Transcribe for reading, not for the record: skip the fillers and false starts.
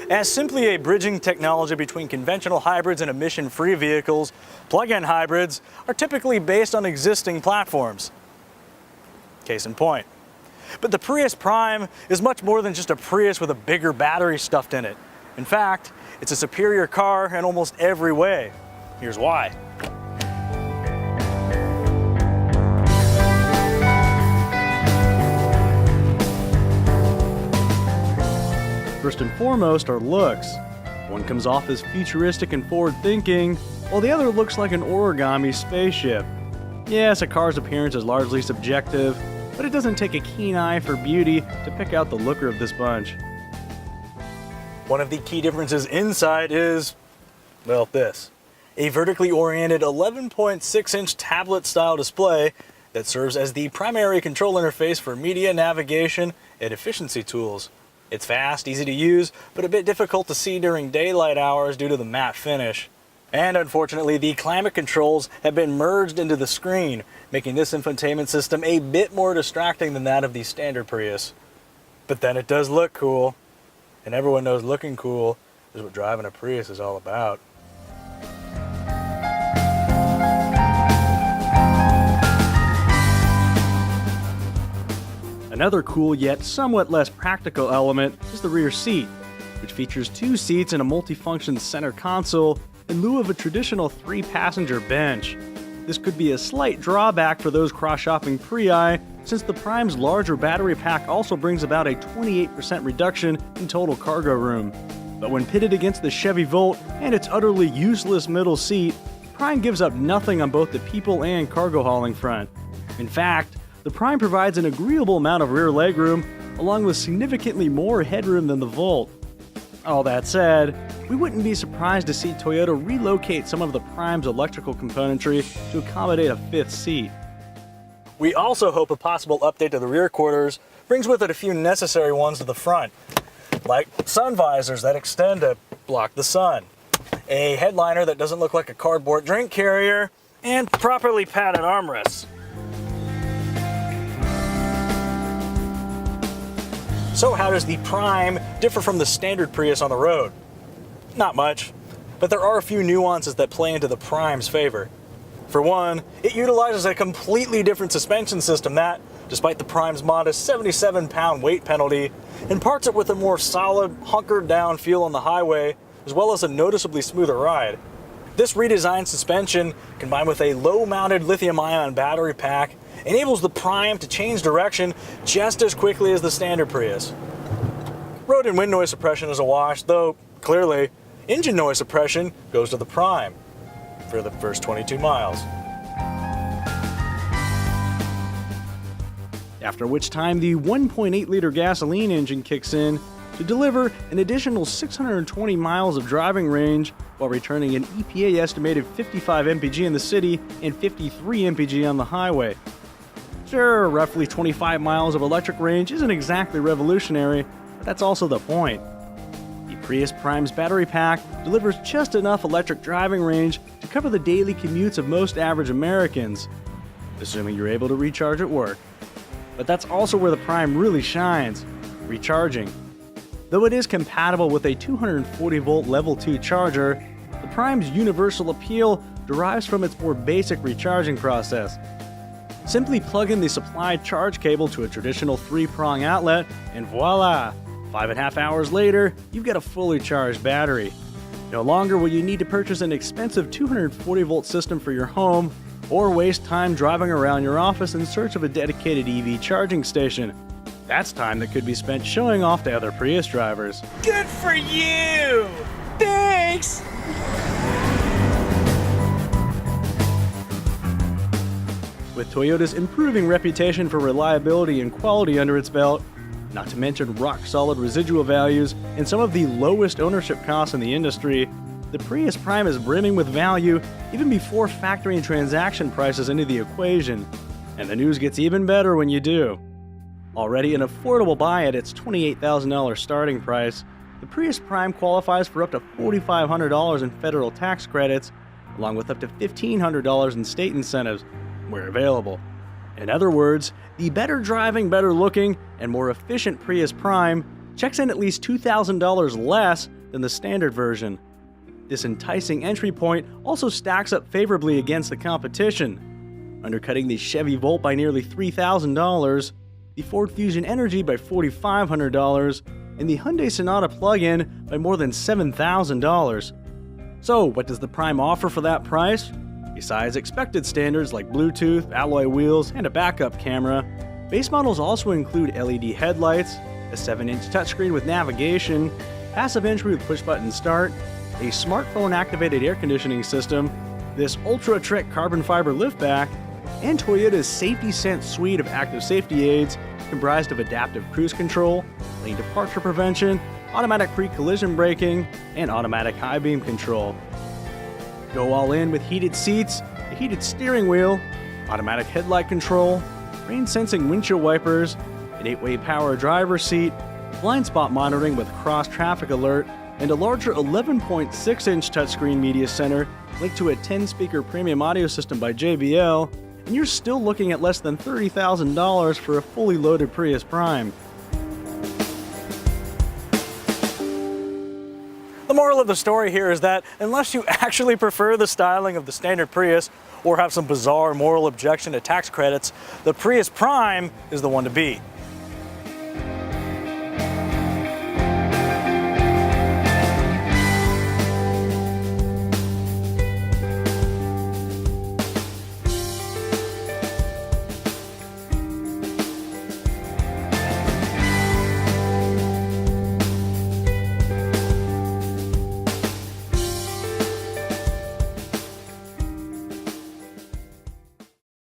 As simply a bridging technology between conventional hybrids and emission-free vehicles, plug-in hybrids are typically based on existing platforms. Case in point. But the Prius Prime is much more than just a Prius with a bigger battery stuffed in it. In fact, it's a superior car in almost every way. Here's why. First and foremost are looks. One comes off as futuristic and forward-thinking, while the other looks like an origami spaceship. Yes, a car's appearance is largely subjective, but it doesn't take a keen eye for beauty to pick out the looker of this bunch. One of the key differences inside is, well, this. A vertically oriented 11.6-inch tablet-style display that serves as the primary control interface for media, navigation, and efficiency tools. It's fast, easy to use, but a bit difficult to see during daylight hours due to the matte finish. And unfortunately, the climate controls have been merged into the screen, making this infotainment system a bit more distracting than that of the standard Prius. But then it does look cool, and everyone knows looking cool is what driving a Prius is all about. Another cool yet somewhat less practical element is the rear seat, which features 2 seats and a multifunction center console in lieu of a traditional 3-passenger bench. This could be a slight drawback for those cross-shopping Prii, since the Prime's larger battery pack also brings about a 28% reduction in total cargo room. But when pitted against the Chevy Volt and its utterly useless middle seat, Prime gives up nothing on both the people and cargo hauling front. In fact, the Prime provides an agreeable amount of rear legroom, along with significantly more headroom than the Volt. All that said, we wouldn't be surprised to see Toyota relocate some of the Prime's electrical componentry to accommodate a 5th seat. We also hope a possible update to the rear quarters brings with it a few necessary ones to the front, like sun visors that extend to block the sun, a headliner that doesn't look like a cardboard drink carrier, and properly padded armrests. So how does the Prime differ from the standard Prius on the road? Not much, but there are a few nuances that play into the Prime's favor. For one, it utilizes a completely different suspension system that, despite the Prime's modest 77-pound weight penalty, imparts it with a more solid, hunkered-down feel on the highway, as well as a noticeably smoother ride. This redesigned suspension, combined with a low-mounted lithium-ion battery pack, enables the Prime to change direction just as quickly as the standard Prius. Road and wind noise suppression is a wash, though, clearly, engine noise suppression goes to the Prime for the first 22 miles. After which time the 1.8-liter gasoline engine kicks in to deliver an additional 620 miles of driving range while returning an EPA-estimated 55 mpg in the city and 53 mpg on the highway. Sure, roughly 25 miles of electric range isn't exactly revolutionary, but that's also the point. The Prius Prime's battery pack delivers just enough electric driving range to cover the daily commutes of most average Americans, assuming you're able to recharge at work. But that's also where the Prime really shines, recharging. Though it is compatible with a 240-volt Level 2 charger, the Prime's universal appeal derives from its more basic recharging process. Simply plug in the supplied charge cable to a traditional 3-prong outlet, and voila! 5.5 hours later, you've got a fully charged battery. No longer will you need to purchase an expensive 240-volt system for your home, or waste time driving around your office in search of a dedicated EV charging station. That's time that could be spent showing off to other Prius drivers. Good for you! Thanks! With Toyota's improving reputation for reliability and quality under its belt, not to mention rock-solid residual values and some of the lowest ownership costs in the industry, the Prius Prime is brimming with value even before factoring transaction prices into the equation. And the news gets even better when you do. Already an affordable buy at its $28,000 starting price, the Prius Prime qualifies for up to $4,500 in federal tax credits, along with up to $1,500 in state incentives, where available. In other words, the better driving, better looking, and more efficient Prius Prime checks in at least $2,000 less than the standard version. This enticing entry point also stacks up favorably against the competition, undercutting the Chevy Volt by nearly $3,000, the Ford Fusion Energy by $4,500, and the Hyundai Sonata plug-in by more than $7,000. So, what does the Prime offer for that price? Besides expected standards like Bluetooth, alloy wheels, and a backup camera, base models also include LED headlights, a 7-inch touchscreen with navigation, passive entry with push-button start, a smartphone-activated air conditioning system, this Ultra-Trek carbon fiber liftback, and Toyota's Safety Sense suite of active safety aids comprised of adaptive cruise control, lane departure prevention, automatic pre-collision braking, and automatic high beam control. Go all in with heated seats, a heated steering wheel, automatic headlight control, rain-sensing windshield wipers, an 8-way power driver's seat, blind spot monitoring with cross-traffic alert, and a larger 11.6-inch touchscreen media center linked to a 10-speaker premium audio system by JBL, and you're still looking at less than $30,000 for a fully loaded Prius Prime. The moral of the story here is that unless you actually prefer the styling of the standard Prius or have some bizarre moral objection to tax credits, the Prius Prime is the one to beat.